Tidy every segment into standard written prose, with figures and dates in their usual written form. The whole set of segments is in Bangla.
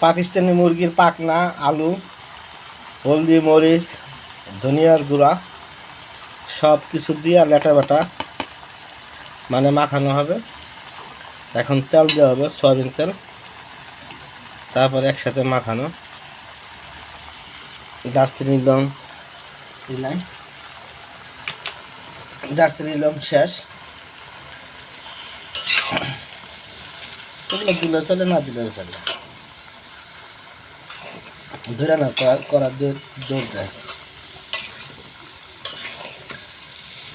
পাকিস্তানি মুরগির পাখনা, আলু, হলদি, মরিচ, ধনিয়ার গুঁড়া সব কিছু দিয়ে লেটা বেটা মানে মাখানো হবে। এখন তেল দেওয়া হবে, সয়াবিন তেল, তারপর একসাথে মাখানো। দারচিনি লং দিলাম, দারচিনি লং শেষ। এগুলো দিলে চলে, না দিলে চলে, ধরে না করার জোর দেয়।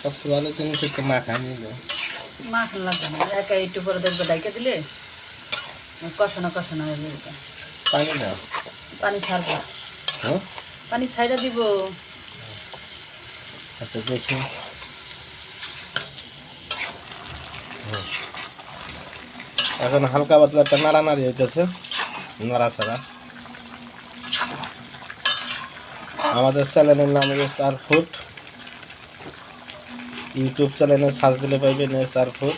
সবচেয়ে ভালো জিনিস হচ্ছে মাখা নিলে মাখন লাগবে না, একা একটু পরে দেখবে ডাইকে দিলে কষানো কষানো হয়ে যাবে। পানি দাও, পানি ছাড়বো, হ্যাঁ পানি ছাইড়া দিব। আচ্ছা দেখি। এখন হালকা পাতলা একটা নাড়ানাড়ি হইতেছে, নাড়াচাড়া। আমাদের চ্যানেলের নাম হচ্ছে স্যার ফুড, ইউটিউব চ্যানেলে সার্চ দিলে পাইবেন স্যার ফুড।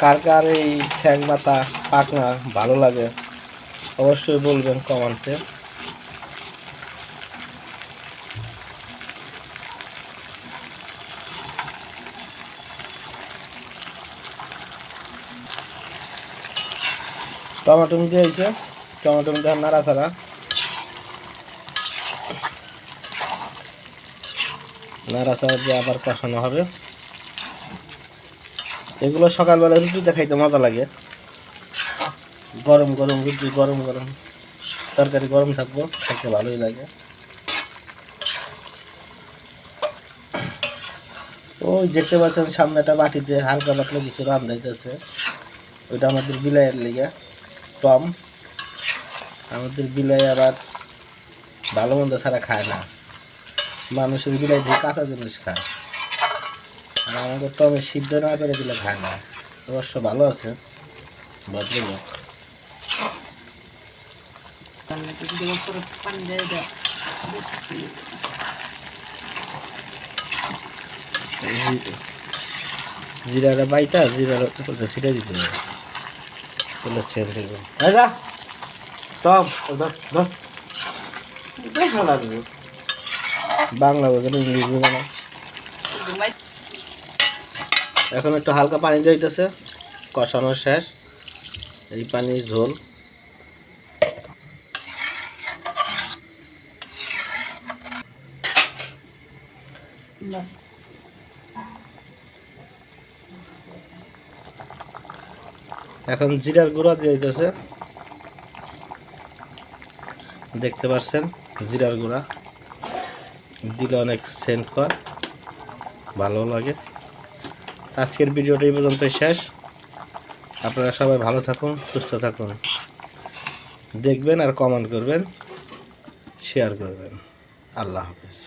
কার কার এই ঠ্যাং মাথা পাখনা ভালো লাগে অবশ্যই বলবেন কমেন্টে। টমেটো দিয়েছে, টমেটো দিয়ে নাড়াচাড়া। নাড়াচাড়া দিয়ে আবার কষানো হবে। এগুলো সকালবেলা রুটিতে খাইতে মজা লাগে, গরম গরম রুটি, গরম গরম তরকারি গরম থাকবো, খাইতে ভালোই লাগে। ওই দেখতে পাচ্ছেন সামনে একটা বাটিতে হালকা পাতলা কিছু রান্ধাইতেছে, ওইটা আমাদের বিলাইয়ের লিগে টম। আমাদের বিলাই আবার ভালো মন্দ ছাড়া খায় না, মানুষের বিলাই দিয়ে কাঁচা জিনিস খায়, আর আমাদের টমে সিদ্ধ না করে দিলে খায় না। অবশ্য ভালো আছে ভদ্রলোক। পানি দিয়ে দাও, জিরাটা বাইটা জিরার ছিটাই দিতে হবে, তাহলে সেন্ট হইব। যা টম লাগবে, বাংলা বোঝেন ইংলিশ বোঝে না। এখন একটু হালকা পানি দিতেছে, কষানো শেষ। এই পানি ঝোল। এখন জিরার গুঁড়া দিয়ে দিতেছে, দেখতে পাচ্ছেন জিরার গুঁড়া দিলে অনেক সেন্ট হয়, ভালো লাগে। আজকের ভিডিওটা এই পর্যন্ত শেষ। আপনারা সবাই ভালো থাকুন, সুস্থ থাকুন, দেখবেন আর কমেন্ট করবেন, শেয়ার করবেন। আল্লাহ হাফেজ।